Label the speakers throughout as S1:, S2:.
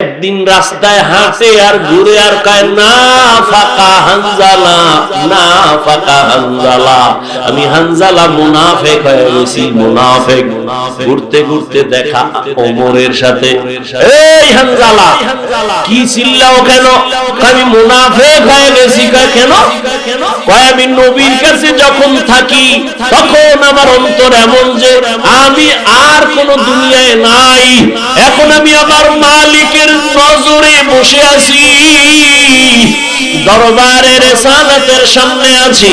S1: একদিন রাস্তায় হাঁটে আর ঘুরে আর কয় না ফাকা হানজালা, না ফাকা হানজালা, আমি হানজালা মুনাফিক হয়ে গেছি, মুনাফিক। ঘুরতে ঘুরতে দেখা ওমরের সাথে। এই হানজালা, কি চিল্লাও কেন? আমি মুনাফিক হয়ে গেছি। কেন? কয় আমি নবীর কাছে যখন থাকি তখন আমার অন্তর এমন যে আমি আর কোন দুনিয়ায় নাই, এখন আমি আমার মালিকের নজরে বসে আছি, দরবারে রিসালাতের সামনে আছি।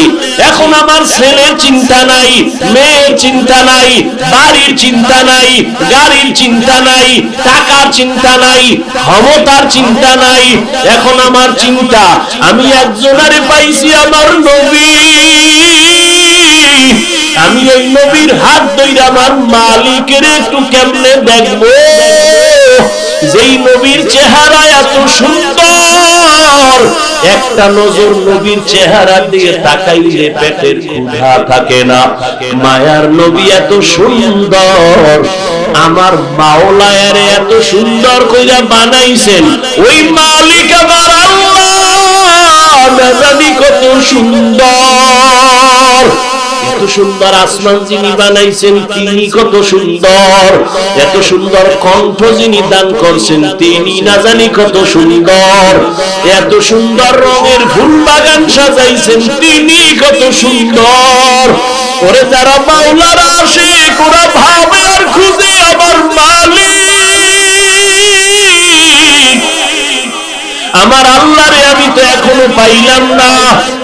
S1: এখন আমার ছেলের চিন্তা নাই, মেয়ের চিন্তা নাই, বাড়ির চিন্তা নাই, গাড়ির চিন্তা নাই, টাকার চিন্তা নাই, ক্ষমতার চিন্তা নাই। এখন আমার চিন্তা আমি একজনারে পাইছি, আমার নবী। আমি ওই নবীর হাত ধরে আমার মালিকের একটু কেমনে দেখবো, যেই নবীর চেহারা এত সুন্দর, একটা নজর নবীর চেহারা দিয়ে তাকাইলে পেটের ক্ষুধা থাকে না। মায়ার নবী এত সুন্দর, আমার মাওলায়ারে এত সুন্দর কইরা বানাইছেন, ওই মালিক আমার আল্লাহ জানি কত সুন্দর। এত সুন্দর আসমান যিনি বানাইছেন তিনি কত সুন্দর, এত সুন্দর কণ্ঠ যিনি দান করছেন তিনি না জানি কত সুন্দর, এত সুন্দর রঙের ফুল বাগান সাজাইছেন তিনি কত সুন্দর। ওরে যারা মাওলার আশিক ওরা ভাবে আর খুঁজে আমার মালিক, আমার আল্লাহরে আমি তো এখনো পাইলাম না।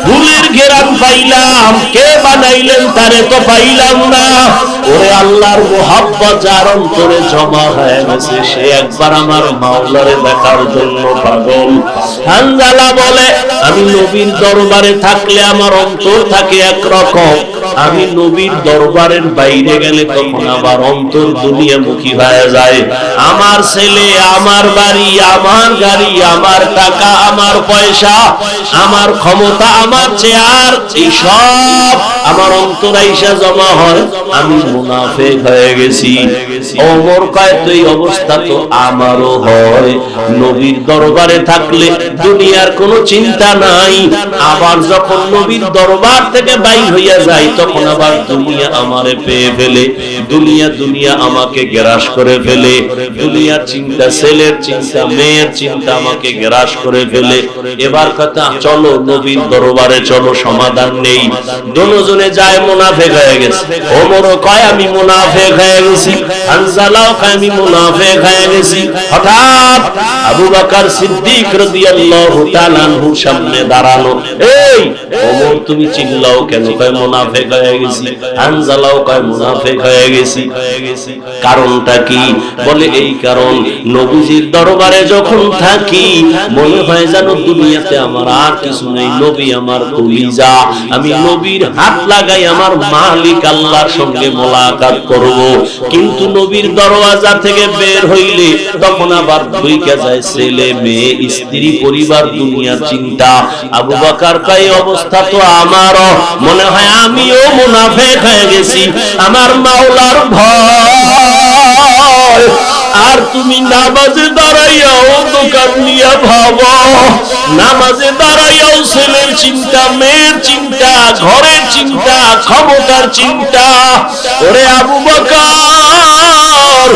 S1: ফুলের ঘেরান পাইলাম, কে বানাইলেন তারে তো পাইলাম না। ওরে আল্লাহর মুহাব্বত যার অন্তরে জমা হয়ে গেছে সে একবার আমার মাওলারে দেখার জন্য পাগল। হানজালা বলে আমি নবীর দরবারে থাকলে আমার অন্তর থাকে একরকম, আমি নবীর দরবারের বাইরে গেলে তখন আবার অন্তর দুনিয়ামুখী হয়ে যায়। আমার ছেলে, আমার বাড়ি, আমার গাড়ি, আমার টাকা, আমার পয়সা, আমার ক্ষমতা, আমার চেয়ার, এই সব আমার অন্তর আইসা জমা হয়, আমি মুনাফিক হয়ে গেছি। ওমর কয় তো এই অবস্থা তো আমারও হয়। নবীর দরবারে থাকলে দুনিয়ার কোনো চিন্তা নাই, আবার যখন নবীর দরবার থেকে বাইর হইয়া যায় তখন আবার দুনিয়া আমারে পেয়ে ফেলে, দুনিয়া দুনিয়া আমাকে গ্রাস করে ফেলে, দুনিয়ার চিন্তা, ছেলের চিন্তা, মেয়ের চিন্তা আমাকে গ্রাস করে ফেলে। এবার কথা চলো নবীর দরবারে চলো, সমাধান নেই। দুজনে যায় মুনাফিক হয়ে গেছে। ওমরও কয় আমি মুনাফিক হয়ে গেছি, হানজালাও কয় আমি মুনাফিক হয়ে গেছি। হঠাৎ আবু বকর সিদ্দিক রাদিয়াল্লাহু তাআলা আনহুর সামনে দাঁড়ালো। এই ওমর তুমি চিল্লাও কেন? কয় মুনাফিক হয়ে গেছি। হানজালাও কয় মুনাফিক হয়ে গেছি। কারণটা কি? বলে এই কারণ নবীজির দরবারে যখন থাকি মনে হয় যেন দুনিয়াতে আমার আর কিছু নেই, নবী আমার কলিজা, আমি নবীর হাত লাগাই আমার মালিক আল্লাহর সঙ্গে মোলাকাত করব। কিন্তু নবীর দরওয়াজা থেকে বের হইলে তখন আবার ঢুইকা যায় ছেলে, মেয়ে, স্ত্রী, পরিবার, দুনিয়ার চিন্তা। আবু বকর কয় অবস্থা তো আমারও, মনে হয় আমিও মুনাফিক হয়ে গেছি, আমার মাওলার ভয়। আর তুমি নামাজে দাঁড়াইয়াও দোকান নিয়ে ভাবো, নামাজে দাঁড়াইয়াও ছেলের চিন্তা, মেয়ের চিন্তা, ঘরের চিন্তা, ক্ষমতার চিন্তা। ওরে আবু বকর,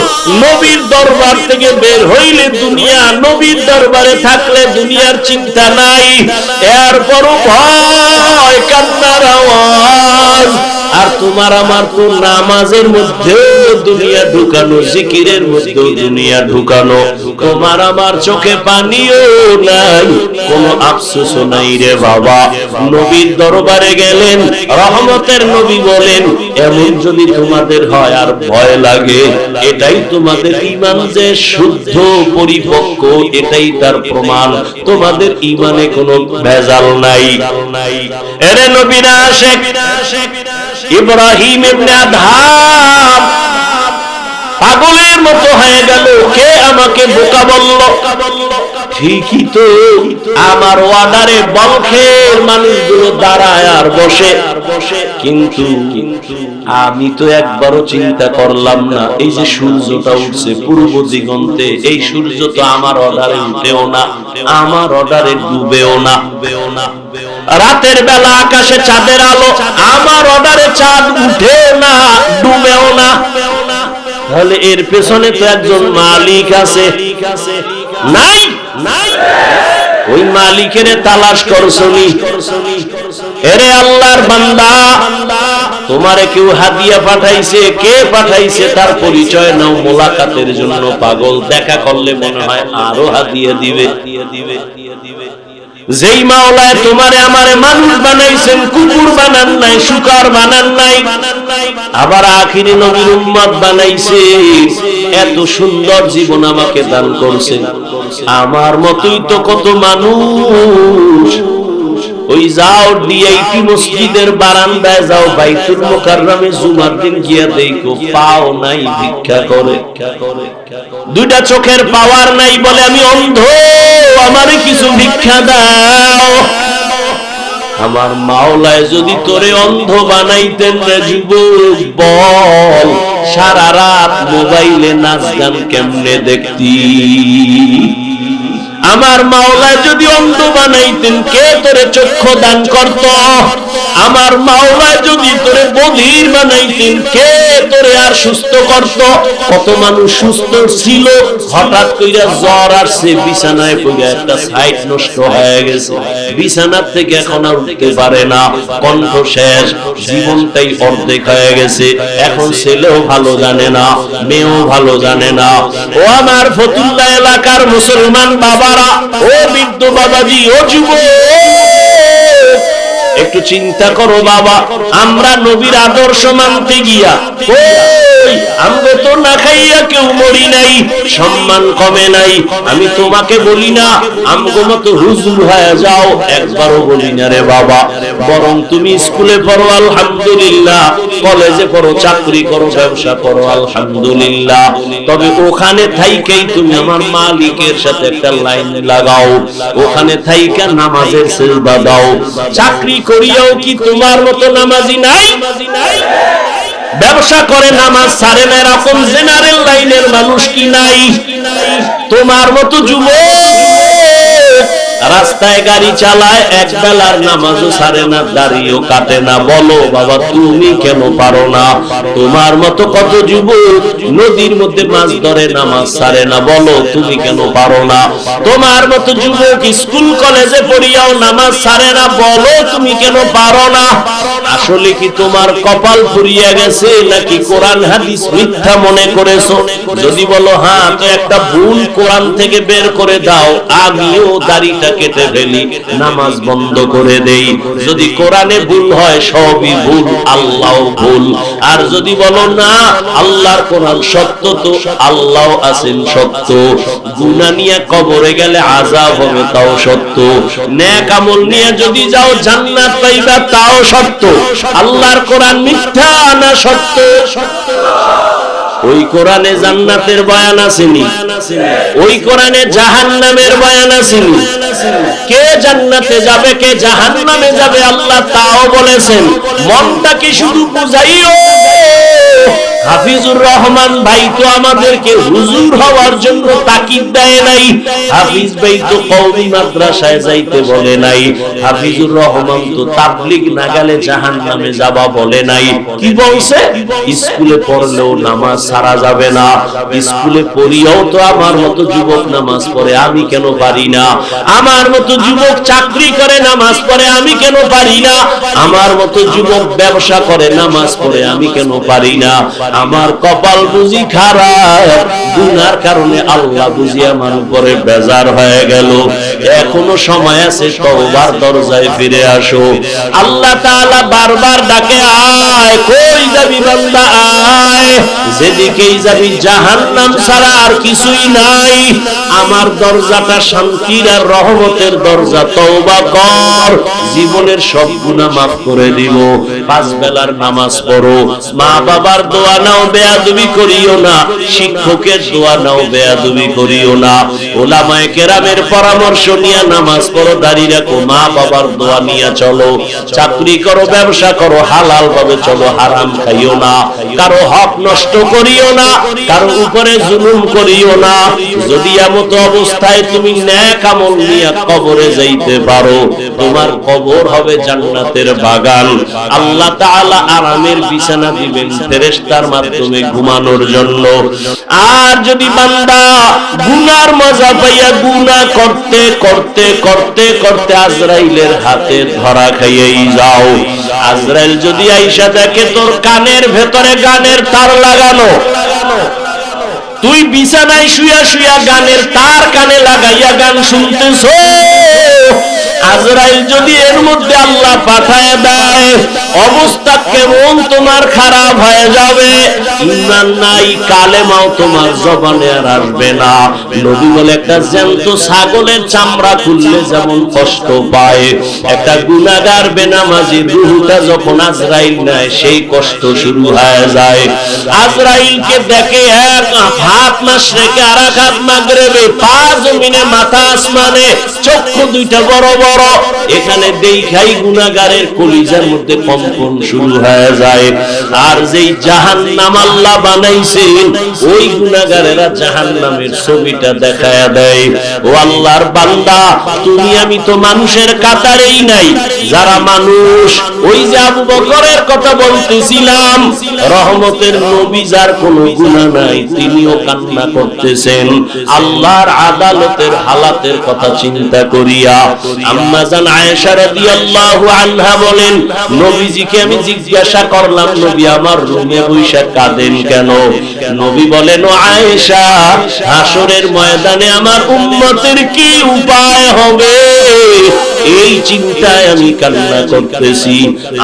S1: নবীর দরবার থেকে বের হইলে দুনিয়া, নবীর দরবারে থাকলে দুনিয়ার চিন্তা নাই, এরপরও ভয়, কান্নার আওয়াজ। আর তোমার আমার তো নামাজের মধ্যে দুনিয়া ঢুকানো, জিকিরের মধ্যে দুনিয়া ঢুকানো। তোমার আমার চোখে পানিও নাই, কোনো আফসোসও নাই রে বাবা। নবীর দরবারে গেলেন, রহমতের নবী বলেন এমন যদি তোমাদের হয় আর ভয় লাগে, এটাই তোমাদের ঈমান যে শুদ্ধ পরিপক্ক, এটাই তার প্রমাণ, তোমাদের ঈমানে কোনো ভেজাল নাই। এরে নবীর আশিক ইব্রাহিম ইবনে আদহাম পাগলের মতো হয়ে গেল। কে আমাকে বোকা বলল? ঠিকই তো, আমার অর্ডারে বলখের মানুষগুলো দাঁড়ায় আর বসে, কিন্তু আমি তো একবারও চিন্তা করলাম না এই যে সূর্যটা উঠছে পূর্ব দিগন্তে, এই সূর্য তো আমার অর্ডারে উঠেও না, আমার অর্ডারে ডুবেও না। রাতের বেলা আকাশে চাঁদের আলো, আমার অর্ডারে চাঁদ উঠেও না, ডুবেও না। তাহলে এর পেছনে তো একজন মালিক আছে, নাই? ওই মালিকের তালাশ করছনি? এরে আল্লাহর বান্দা, তোমারে কেউ হাদিয়া পাঠাইছে, কে পাঠাইছে তার পরিচয় নাও মোলাকাতের জন্য পাগল। দেখা করলে মনে হয় আরো হাদিয়া দিবে। যেই মাওলায় তোমারে আমারে মানুষ বানাইছেন, কুকুর বানান নাই, শুকর বানান নাই, আবার আখিরি নবীর উম্মত বানাইছে, এত সুন্দর জীবন আমাকে দান করছেন। আমার মতোই তো কত মানুষ। ওই যাও ডিআইটি মসজিদের বারান্দায় যাও, বাইতুল মুকাররমে জুমার দিন গিয়া দেখো, পাও নাই ভিক্ষা করে। দুইটা চোখের পাওয়ার নাই বলে আমি অন্ধ, আমারে কিছু ভিক্ষা দাও। আমার মাওলায় যদি তোরে অন্ধ বানাইতেন রে যুবক, বল সারা রাত মোবাইলে নাচ গান কেমনে দেখতি? আমার মাওলায় যদি অন্ধ বানাইতেন, কে তোরে চক্ষু দান করত? আমার মাওলায় যদি তোরে বধির বানাইতেন, কে তোরে আর সুস্থ করত? কত মানুষ সুস্থ ছিল, হঠাৎ কইরা জ্বর আসছে, বিছানায় পড়ে একটা সাইড নষ্ট হয়ে গেছে, বিছানার থেকে এখন আর উঠতে পারে না, কণ্ঠ শেষ, জীবনটাই অর্ধেক হয়ে গেছে। এখন ছেলেও ভালো জানে না, মেয়েও ভালো জানে না। ও আমার ফতুল্লাহ এলাকার মুসলমান বাবারা, ও বৃদ্ধ বাবাজি, ও যুবক, একটু চিন্তা করো বাবা। আমরা নবীর আদর্শ মানতে গিয়া আমরা তো না খাইয়া কেউ মরি নাই, সম্মান কমে নাই। আমি তোমাকে বলি না আমগো মতো হুজুর হয়ে যাও, একবারও বলি না রে বাবা। বরং তুমি স্কুলে পড়ো আলহামদুলিল্লাহ, কলেজে পড়ো, চাকরি করো, ব্যবসা করো আলহামদুলিল্লাহ, তবে ওখানে থাইকেই তুমি আমার মালিকের সাথে একটা লাইন লাগাও, ওখানে থাইকা নামাজের সিজদা দাও। চাকরি করিয়াও কি তোমার মতো নামাজি নাই? ব্যবসা করে নামাজ ছাড়ে না এরকম জেনারেল লাইনের মানুষ কি নাই? তোমার মতো যুবক রাস্তায় গাড়ি চালায়, এক বেলার নামাজও ছাড়ে না, দাড়িও কাটে না। বলো বাবা তুমি কেন পারো না? তোমার মতো কত যুবক নদীর মধ্যে মাছ ধরে, নামাজ ছাড়ে না, বলো তুমি কেন পারো না? তোমার মতো যুবক স্কুল কলেজে পড়িয়াও নামাজ ছাড়ে না, বলো তুমি কেন পারো না? আসলে কি তোমার কপাল পুড়িয়া গেছে, নাকি কোরআন হাদিস মিথ্যা মনে করেছো? যদি বলো হ্যাঁ, তো একটা ভুল কোরআন থেকে বের করে দাও, আমিও দাড়িটা কেটে ফেলি, নামাজ বন্ধ করে দেই। যদি কোরআনে ভুল হয় সবই ভুল, আল্লাহ ভুল। আর যদি বলো না আল্লাহর কোরআন সত্য, তো আল্লাহ আছেন সত্য, গুনাহ নিয়ে কবরে গেলে আযাব হবে তাও সত্য, নেক আমল নিয়ে যদি যাও জান্নাত পাইবা তাও সত্য। আল্লাহর কোরআন মিথ্যা না সত্য? ওই কোরআনে জান্নাতের বয়ান আসেনি, ওই কোরআনে জাহান্নামের বয়ান আসেনি। কে জান্নাতে যাবে, কে জাহান্নামে যাবে আল্লাহ তাও বলেছেন। মনটা কি শুধু বুঝাইও? হাফিজুর রহমান ভাই তো আমাদেরকে হুজুর হওয়ার জন্য তাকিদ দেয় নাই, হাফিজ ভাই তো কওমি মাদ্রাসায় যাইতে বলে নাই, হাফিজুর রহমান তো তাবলীগ না গেলে জাহান্নামে যাবা বলে নাই। কি বলছে? স্কুলে পড়লেও নামাজ ছাড়া যাবে না। স্কুলে পড়িয়াও তো আমার মতো যুবক নামাজ পড়ে, আমি কেন পারি না? আমার মতো যুবক চাকরি করে, নামাজ পড়ে, আমি কেন পারি না? আমার মতো যুবক ব্যবসা করে, নামাজ পড়ে, আমি কেন পারি না? আমার কপাল বুঝি খারাপ, গুনার কারণে আল্লাহ বুঝি আমার উপরে বেজার হয়ে গেল। এখনো সময় আছে, তওবার দরজায় ফিরে আসো। আল্লাহ তাআলা বারবার ডাকে, আয়, কই যাবি বান্দা, আয়, যেদিকেই যাবি জাহান্নাম ছাড়া আর কিছুই নাই। আমার দরজাটা শান্তির আর রহমতের দরজা, তওবা কর, জীবনের সব গুনাহ মাফ করে দিব। 5 বেলার নামাজ পড়ো, মা বাবার দোয়া নাও, বেয়াদবি করিও না, শিক্ষকের দোয়া নাও, বেয়াদবি করিও না, উলামায়ে কেরামের পরামর্শ নিয়ে নামাজ পড়ো, দাঁড়িয়ে রাখো, মা বাবার দোয়া নিয়ে চলো, চাকরি করো, ব্যবসা করো, হালাল ভাবে চলো, হারাম খাইও না, কারো হক নষ্ট করিও না, কারো উপরে জুলুম করিও না। যদি এমত অবস্থায় তুমি নেক আমল নিয়ে কবরে যাইতে পারো, তোমার কবর হবে জান্নাতের বাগান। আল্লাহ তাআলা আরামের বিছানা দিবেন ফেরেশতার মাধ্যমে ঘুমানোর জন্য। আর যদি বান্দা গুনার মজা পাইয়া গুনাহ করতে করতে করতে করতে আজরাইলের হাতে ধরা খাইয়াই যাও, আজরাইল যদি আইসা দেখে তোর কানের ভেতরে গানের তার লাগানো, তুই বিছানায় শুয়া শুয়া গানের তার কানে লাগাইয়া গান শুনতেছো, আজরাইল যদি এর মধ্যে আল্লাহ পাঠায় দেয়, অবস্থা কেমন তোমার খারাপ হয়ে যাবে। ঈমান নাই, কালেমাও তোমার জবানে আর আসবে না। নবী বলে একটা জ্যান্ত ছাগলের চামড়া খুললে যেমন কষ্ট পায়, একটা গুনাহগার বেনামাজির রূহটা যখন আজরাইল নেয় সেই কষ্ট শুরু হয়ে যায়। আজরাইলকে দেখে এক হাত মাশরিকে আর এক হাত মাগরিবে, পা জমিনে মাথা আসমানে, চক্ষু দুইটা বড় বড়, এখানে দেখাই গুনাহগারের কলিজার মধ্যে কম্পন শুরু হয়ে যায়। আর যেই জাহান্নাম আল্লাহ বানাইছেন, ওই গুনাহগারেরা জাহান্নামের ছবিটা দেখায়া দেয়। ও আল্লাহর বান্দা, তুমি আমি তো মানুষের কাতারেই নাই, যারা মানুষ, ওই যে আবু বকরের কথা বলতেছিলাম, রহমতের নবী, যার কোনো গুনাহ নাই, তিনিও কান্না করতেছেন আল্লাহর আদালতের হালাতের কথা চিন্তা করিয়া। আম্মা জান আয়েশা রাদিয়াল্লাহু আনহা বলেন, নবীজিকে আমি জিজ্ঞাসা করলাম, নবী আমার রুমে বইসা কাঁদেন কেন? নবী বলেন, ও আয়েশা, হাসরের ময়দানে আমার উম্মতের কি উপায় হবে, এই চিন্তায় আমি কান্না করতেছি।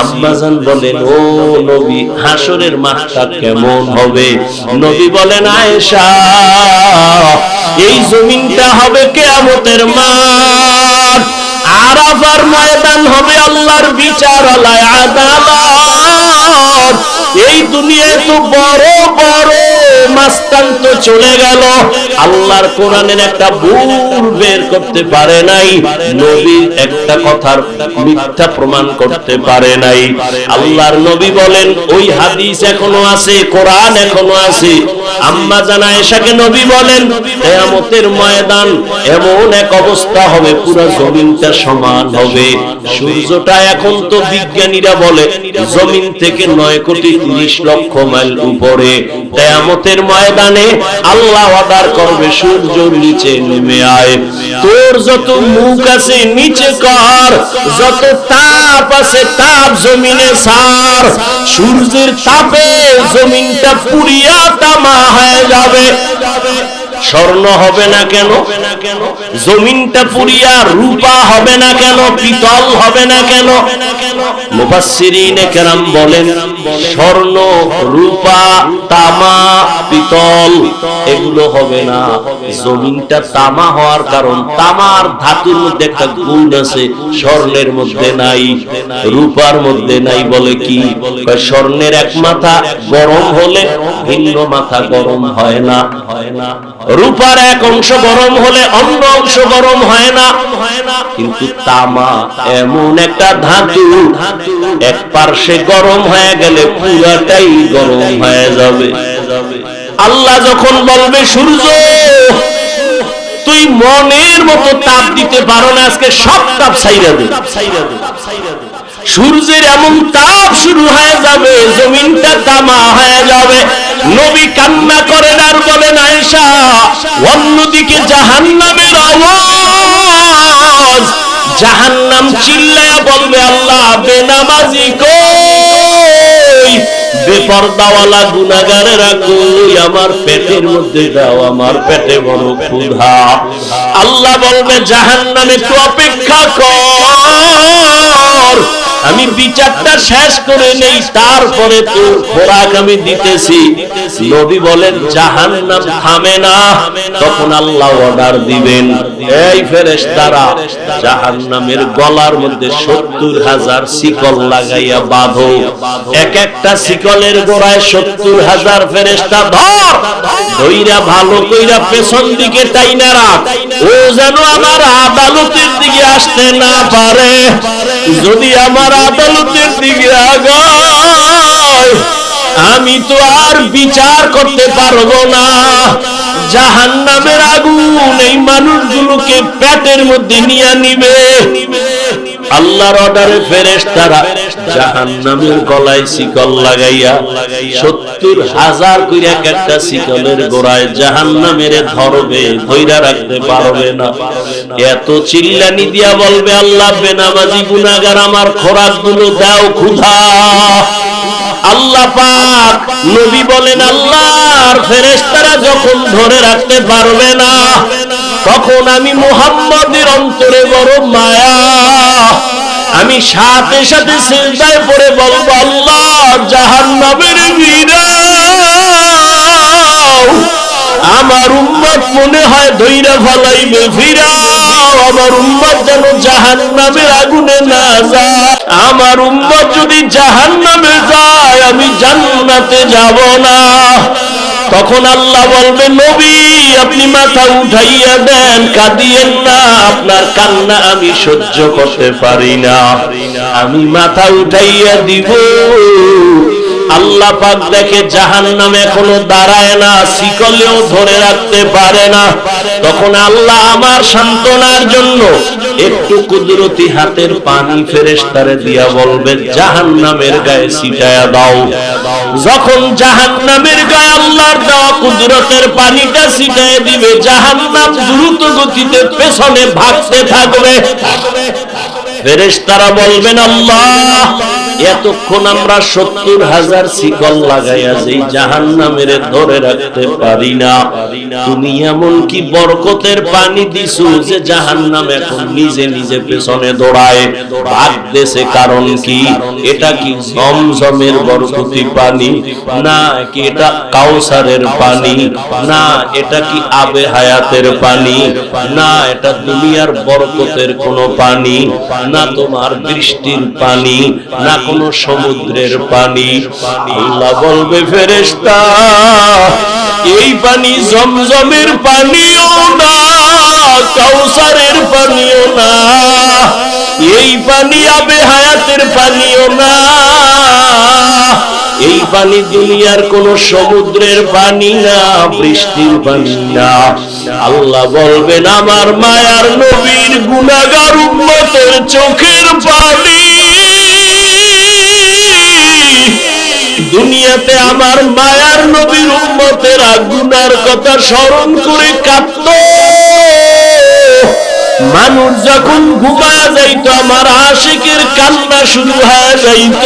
S1: আম্মা জান বলেন, ও নবী, হাসরের মাঠটা কেমন হবে? নবী বলেন, আয়েশা, এই জমিনটা হবে কিয়ামতের মাঠ, আরাফার ময়দান হবে আল্লাহর বিচারালয়, আদালত। এই দুনিয়ায় তো বড় বড় মাস্তান তো চলে গেল, আল্লাহর কোরআনের একটা ভুল বের করতে পারে নাই, নবীর একটা কথার মিথ্যা প্রমাণ করতে পারে নাই। আল্লাহর নবী বলেন, ওই হাদিস এখনো আছে, কোরআন এখনো আছে। আম্মা জান আয়েশাকে নবী বলেন, কিয়ামতের ময়দান এমন এক অবস্থা হবে, পুরো জমিনটা সমান হবে। সূর্যটা এখন তো বিজ্ঞানীরা বলে জমিন থেকে 9,30,00,000 মাইল উপরে। কিয়ামতের ময়দানে আল্লাহ অর্ডার করবে, সূর্য নিচে নেমে আয়, তোর যত মুখ আছে নিচে কর, যত তাপ আছে তাপ জমিনে ছাড়। সূর্যের তাপে জমিনটা পুড়িয়া তামা হয়ে যাবে। স্বর্ণ হবে না কেন? জমিনটা পুড়িয়া রূপা হবে না কেন? পিতল হবে না কেন? মুফাসসিরিনে কেরাম বলেন, স্বর্ণ, রূপা, তামা, পিতল এগুলো হবে না। জমিনটা তামা হওয়ার কারণ, তামার ধাতুর মধ্যে একটা গুণ আছে, স্বর্ণের মধ্যে নাই, রূপার মধ্যে নাই। বলে কি? স্বর্ণের এক মাথা গরম হলে ভিন্ন মাথা গরম হয় না, রূপার এক অংশ গরম হলে অন্য অংশ গরম হয় না। কিন্তু তামা এমন একটা ধাতু, এক পার্শ্বে গরম হয়ে গেলে পুরাটাই গরম হয়ে যাবে। আল্লাহ যখন বলবে, সূর্য তুই মনের মতো তাপ দিতে পারো না, আজকে সব তাপ ছাইরা দে, সূর্যের এমন তাপ শুরু হয়ে যাবে, জমিনটা তামা হয়ে যাবে। নবী কান্না করেন আর বলেন, আয়েশা, অন্যদিকে জাহান্নামের আওয়াজ, জাহান্নাম চিল্লায়া বলবে, আল্লাহ বেনামাজি কই, বেপরদাওয়ালা গুনাহগারেরা কই, আমার পেটের মধ্যে দাও, আমার পেটে বড় ক্ষুধা। আল্লাহ বলবে, জাহান্নামে একটু অপেক্ষা কর, আমি বিচারটা শেষ করে নেই, তারপরে তোর খোরাক আমি দিতেছি। নবী বলেন জাহান্নাম থামে না, তখন আল্লাহ অর্ডার দিবেন, এই ফেরেশতারা জাহান্নামের গলার মধ্যে 70,000 শিকল লাগাইয়া বাঁধো। এক একটা শিকলের গোড়ায় 70,000 ফেরেশতা ধর, ধইরা ভালো কইরা পেছন দিকে টাইনা রাখ, ও যেন আমার আদালতের দিকে আসতে না পারে। যদি আমার আদালতের দিকে আগায়, আমি তো আর বিচার করতে পারবো না। জাহান্নামের আগুন এই মানুষগুলোকে পেটের মধ্যে নিয়ে নিবে। আল্লাহর অর্ডারে ফেরেশতারা জাহান্নামের গলায় শিকল লাগাইয়া 70,000 কইরা একটা শিকলের গোড়ায় জাহান্নামের ধরবে, ধইরা রাখতে পারবে না। এত চিল্লানি দিয়া বলবে, আল্লাহ বেনামাজি গুনাহগার আমার খোরাকগুলো দাও ক্ষুধা। আল্লাহ পাক নবী বলেন, আল্লাহর ফেরেশতারা যখন ধরে রাখতে পারবে না, তখন আমি মুহাম্মদের অন্তরে বড় মায়া, আমি সাথে সাথে সিজদায় পড়ে বলবো, আল্লাহ জাহান্নামের ফিরাও, আমার উম্মত মনে হয় ধইরা ফলাইবে, ফিরাও আমার উম্মত যেন জাহান্নামের আগুনে না যায়। আমার উম্মত যদি জাহান্নামে যায়, আমি জান্নাতে যাব না। তখন আল্লাহ বলবে, নবী আপনি মাথা উঠাইয়া দেন, কাঁদিয়েন না, আপনার কান্না আমি সহ্য করতে পারি না, আমি মাথা উঠাইয়া দিব। আল্লাহ পাক দেখে জাহান্নাম এখনো দাঁড়ায় না, শিকলেও ধরে রাখতে পারে না। তখন আল্লাহ আমার সান্ত্বনার জন্য একটু কুদরতি হাতের পানি ফেরেশতারে দিয়া বলবে, জাহান্নামের গায়ে ছিটায়া দাও। যখন জাহান্নামের গায়ে আল্লাহর দেওয়া কুদরতের পানিটা ছিটায় দিবে, জাহান্নাম দ্রুত গতিতে পেছনে ভাগতে থাকবে। ফেরেশতারা বলবেন, আল্লাহ এতক্ষণ আমরা 70,000 শিকল লাগাইয়া যেই জাহান্নামের ধরে রাখতে পারি না, তুমি এমন কি বরকতের পানি দিছো যে জাহান্নাম এখন নিজে নিজে পেছনে দৌড়ায় ভাগতেছে? কারণ কি? এটা কি জমজমের বরকতি পানি, না কি এটা কাউসারের পানি, না এটা কি আবে হায়াতের পানি, না এটা দুনিয়ার বরকতের কোনো পানি, না তোমার বৃষ্টির পানি, না কোনো সমুদ্রের পানি? আল্লাহ বলবে, ফেরেশতা এই পানি জমজমের পানিও না, কাউসারের পানিও না, এই পানি আবে হায়াতের পানিও না, এই পানি দুনিয়ার কোন সমুদ্রের পানি না, বৃষ্টির পানি না। আল্লাহ বলবেন, আমার মায়ার নবীর গুনাহগার উম্মতের চোখের পানি। দুনিয়াতে আমার মায়ার নবীর উম্মতেরা গুনার কথা স্মরণ করে কাঁদত। মানুষ যখন ঘুমায়া যাইতো, আমার আশিকের কান্না শুরু হয়ে যাইত।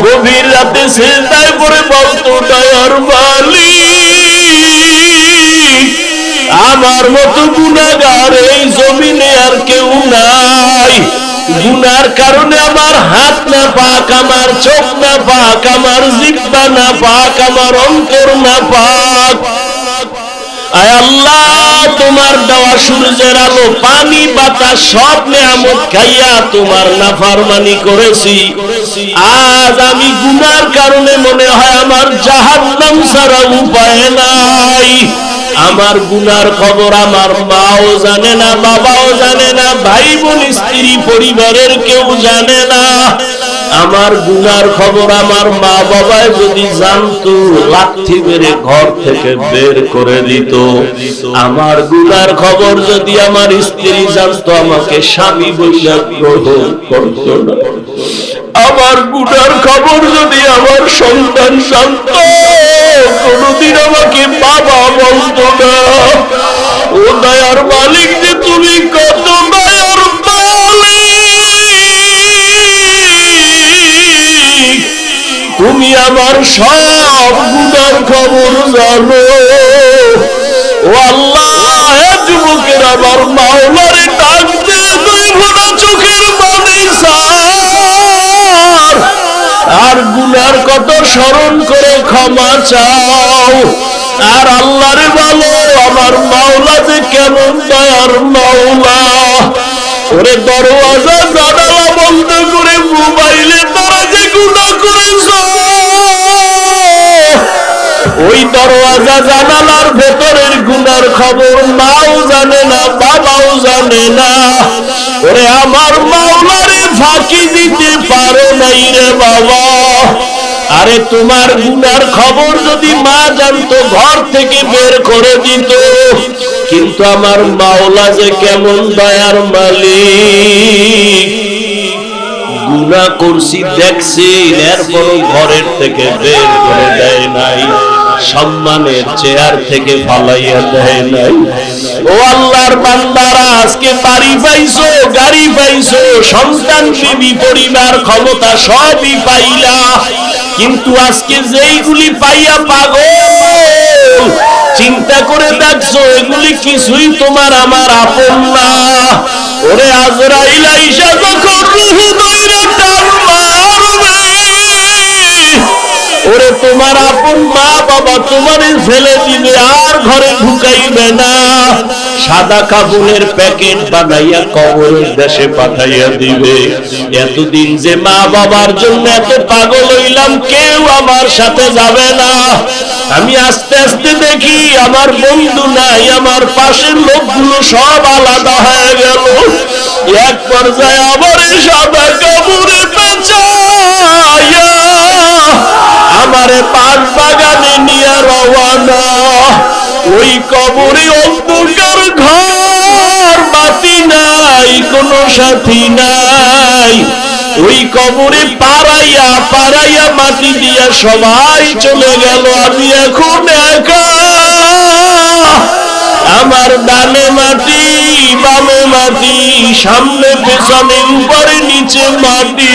S1: গভীর রাতে সিজদায় পড়ে বলতো, দয়ার মালিক আমার মতো গুনাহগার এই জমিনে আর কেউ নাই। গুনার কারণে আমার হাত না পাক, আমার চোখ না পাক, আমার জিহ্বা না পাক, আমার অন্তর না পাক। আয় আল্লাহ, তোমার দেওয়া সূর্যের আলো, পানি, বাতাস সব নেয়ামত খাইয়া তোমার নাফরমানি করেছি। আজ আমি গুনার কারণে মনে হয় আমার জাহান্নাম ছাড়া উপায় নাই। আমার গুনার খবর আমার মাও জানে না, বাবাও জানে না, ভাই বোন স্ত্রী পরিবারের কেউ জানে না। আমার গুনার খবর আমার মা বাবায় যদি জানতো, লাঠি মেরে ঘর থেকে বের করে দিত। আমার গুনার খবর যদি আমার স্ত্রী জানতো, আমাকে স্বামী বলে গ্রহণ করত না। আমার গুনার খবর যদি আমার সন্তান জানতো, কোনদিন আমাকে বাবা বলতো না। ও দয়ার মালিক যে তুমি কত দয়ার মালিক, তুমি আমার সব গুনার খবর জানো। ও আল্লাহ, যুবকের আমার মাওলারে ডাক দে, দুই ফোঁটা চোখের পানি চায়। কথা স্মরণ করে ক্ষমা চাও। আর আল্লাহরে বলো, আমার মাওলা যে কেমন দয়ার মাওলা। ওরে দরওয়াজা জানালা বন্ধ করে মোবাইলে তারা যে গুনাহ করেছো, ওই দরওয়াজা জানালার ভেতরের গুনার খবর মাও জানে না, বাবাও জানে না। ওরে আমার মাওলারে ফাঁকি দিতে পারো নাই রে বাবা। আরে তোমার গুনার খবর যদি মা জানতো ঘর থেকে বের করে দিত। কিন্তু আমার মাওলা যে কেমন দয়ার মালিক, গুনাহ করছি দেখছি, এরপরও ঘরের থেকে বের করে দেয় নাই, সম্মানের চেয়ার থেকে ফালাইয়া দেয় নাই। ও আল্লাহর বান্দারা, আজকে বাড়ি পাইছো, গাড়ি পাইছো, সন্তান, বিবি, পরিবার, ক্ষমতা সবই পাইলা, কিন্তু আজকে যেইগুলি পাইয়া পাগল, চিন্তা করে দেখছো এগুলি কিছুই তোমার আমার আপন না। ওরে আজরাইল আইসা যখন রূহ ধইরা টান মারবে, ওরে তোমার আপন মা বাবা তোমারে ফেলে দিবে, আর ঘরে ঢুকাইবে না। সাদা কাপড়ের প্যাকেট বানাইয়া কবরের দেশে পাঠাইয়া দিবে। এতদিন যে মা বাবার জন্য এত পাগল হইলাম, কেউ আমার সাথে যাবে না। আমি আস্তে আস্তে দেখি আমার বন্ধু নাই, আমার পাশের লোকগুলো সব আলাদা হয়ে গেল। এক পর্যায়ে আবার সাদা কাপড়ে পেঁচাইয়া আমারে পান বাগানে নিয়ে রওয়ানা। ওই কবরে অন্ধকার ঘর, বাতি নাই, কোনো সাথী নাই। ওই কবরে পাড়াইয়া পাড়াইয়া মাটি দিয়া সবাই চলে গেল, আমি এখন একা। আমার ডানে মাটি, বামে মাটি, সামনে পেছনে উপরে নিচে মাটি।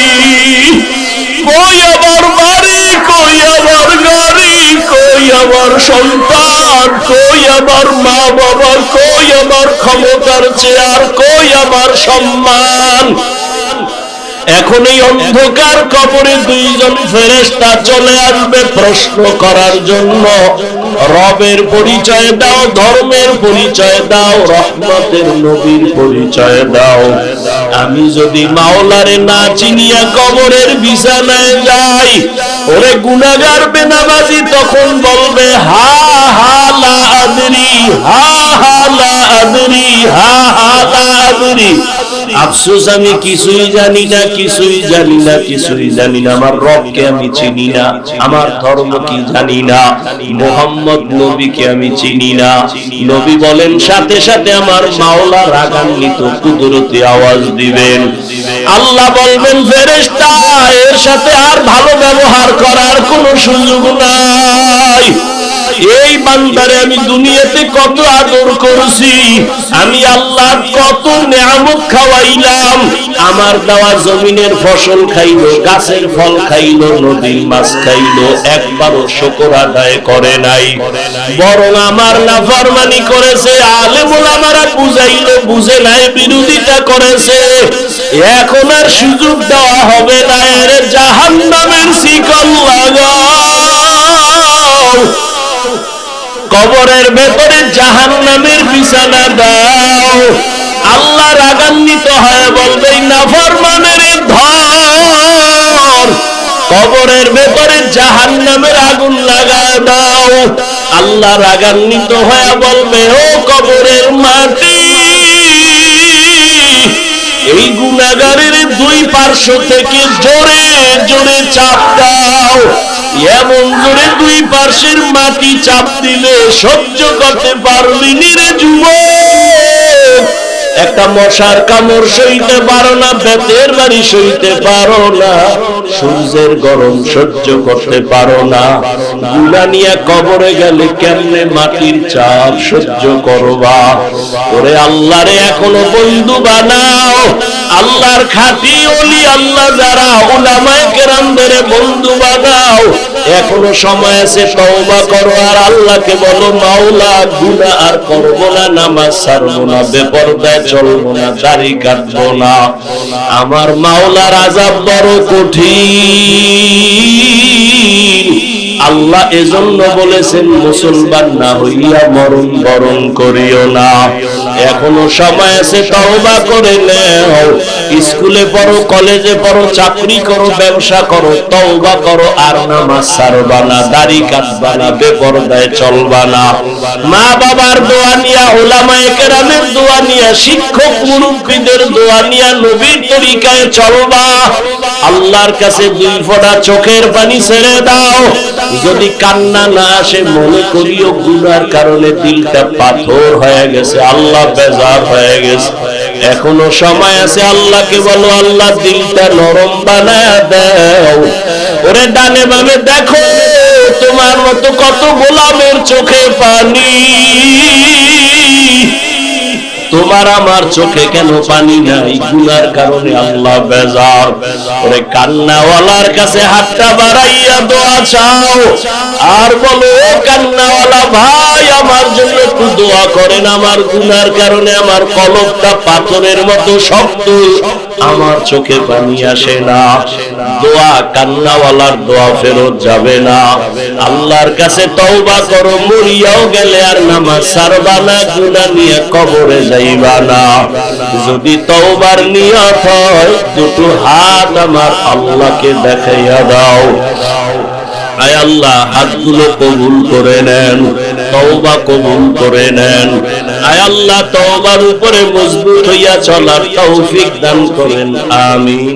S1: কই আমার বাড়ি, কই আমার গাড়ি, কই আমার সন্তান, কই আমার মা বাবা, কই আমার ক্ষমতার চেয়ার, কই আমার সম্মান। এখন এই অন্ধকার কবরে দুইজন ফেরেশতা চলে আসবে প্রশ্ন করার জন্য। রবের পরিচয় দাও, ধর্মের পরিচয় দাও, রহমতের নবীর পরিচয় দাও। আমি যদি মাওলারে না চিনিয়া কবরের বিছানায় যাই, ওরে গুনাহগার বেনামাজি তখন বলবে হা হা লা আদরি, হা হা লা আদরি, হা হা লা আদরি। আফসোস, আমি কিছুই জানি না, কিছুই জানি না, কিছুই জানি না। আমার রবকে আমি চিনি না, আমার ধর্ম কি জানি না, মুহাম্মদ নবীকে আমি চিনি না। নবী বলেন সাথে সাথে আমার মাওলা রাগান্বিত কুদরতি আওয়াজ দিবেন। আল্লাহ বলবেন ফেরেশতা, এর সাথে আর ভালো ব্যবহার করার কোনো সুযোগ নাই। এই বান্দারে আমি দুনিয়াতে কত আদর করছি, আমি আল্লাহ কত নিয়ামত খাওয়াইলাম। আমার দেওয়া জমিনের ফসল খাইলো, গাছের ফল খাইলো, নদীর মাছ খাইলো, একবারও শুকর আদায় করে নাই, বরং আমার নাফরমানি করেছে। আলেম ওলামারা বুঝাইলো, বুঝে নাই, বিরোধিতা করেছে। এখন আর সুযোগ দেওয়া হবে না, এর জাহান্নামের শিকল লাগাও, কবরের ভেতরে জাহান্নামের বিছানা দাও। আল্লাহ রাগান্বিত হয়ে বলবে নাফরমানের ধর, কবরের ভেতরে জাহান্নামের আগুন লাগায় দাও। আল্লাহ রাগান্বিত হয়ে বলবে ও কবরের মাটি, এই গুনাহগারের দুই পার্শ্ব থেকে জোরে জোরে চাপ দাও। এমন জোরে দুই পার্শ্বের মাটি চাপ দিলে সহ্য করতে পারবি রে যুবক। একটা মশার কামড় সইতে পারো না, বেতের বাড়ি সইতে পারো না, সূর্যের গরম সহ্য করতে পারো না, গুনাহ নিয়ে কবরে গেলে কেমনে মাটির চাপ সহ্য করবা? ওরে আল্লাহরে এখনো বন্ধু বানাও। আল্লাহর খাঁটি ওলি আল্লাহ যারা, উলামায়ে কেরামদের বন্ধু বানাও। এখনো সময় আছে, তওবা করো আর আল্লাহকে বলো, মাওলা গুনাহ আর করব না, নামাজ ছাড়বো না, বেপরদায় চলবো না, দাড়ি কাটবো না। আমার মাওলার আযাব বড় কঠিন। আল্লাহ এজন্য বলেছেন, মুসলমান না হইয়া মরণ বরণ করিও না। এখনো সময় আছে, তওবা করে নাও। স্কুলে পড়ো, কলেজে পড়ো, চাকরি করো, ব্যবসা করো, তওবা করো আর নামাজ ছাড়বা না, দাড়ি কাটবা না, বেপরদায় চলবা না। মা বাবার দোয়া নিয়া, উলামায়ে কেরামের দোয়া নিয়া, শিক্ষক মুরব্বিদের দোয়া নিয়া নবীর তরিকায় চলবা। আল্লাহর কাছে দুই ফোঁটা চোখের পানি ছেড়ে দাও। যদি কান্না না আসে, মনে করিও গুনার কারণে দিলটা পাথর হয়ে গেছে, আল্লাহ বেজার হয়ে গেছে। এখনো সময় আছে, আল্লাহকে বলো, আল্লাহ দিলটা নরম বানায় দাও। ওরে ডানে বামে দেখো, তোমার মতো কত গোলামের চোখে পানি, তোমার আমার চোখে কেন পানি নাই? গুনার কারণে আল্লাহ বেজার। ওরে কান্নাওয়ালার কাছে হাতটা বাড়াইয়া দোয়া চাও আর বলো, ও কান্নাওয়ালা ভাই, আমার জন্য একটু দোয়া করেন। আমার গুনার কারণে আমার কলবটা পাথরের মতো শক্ত, আমার চোখে পানি আসে না। দোয়া, কান্নাওয়ালার দোয়া ফেরত যাবে না। আল্লাহর কাছে তওবা করো, মরিয়াও গেলে আর নামাজ ছাড়বা না, গুনাহ নিয়ে কবরে যাইবা না। যদি তওবার নিয়ত হয়, দুটো হাত আমার আল্লাহকে দেখাইয়া দাও। আয় আল্লাহ, হাতগুলো কবুল করে নেন, তওবা কবুল করে নেন। আয় আল্লাহ, তওবার উপরে মজবুত হইয়া চলার তৌফিক দান করেন, আমিন।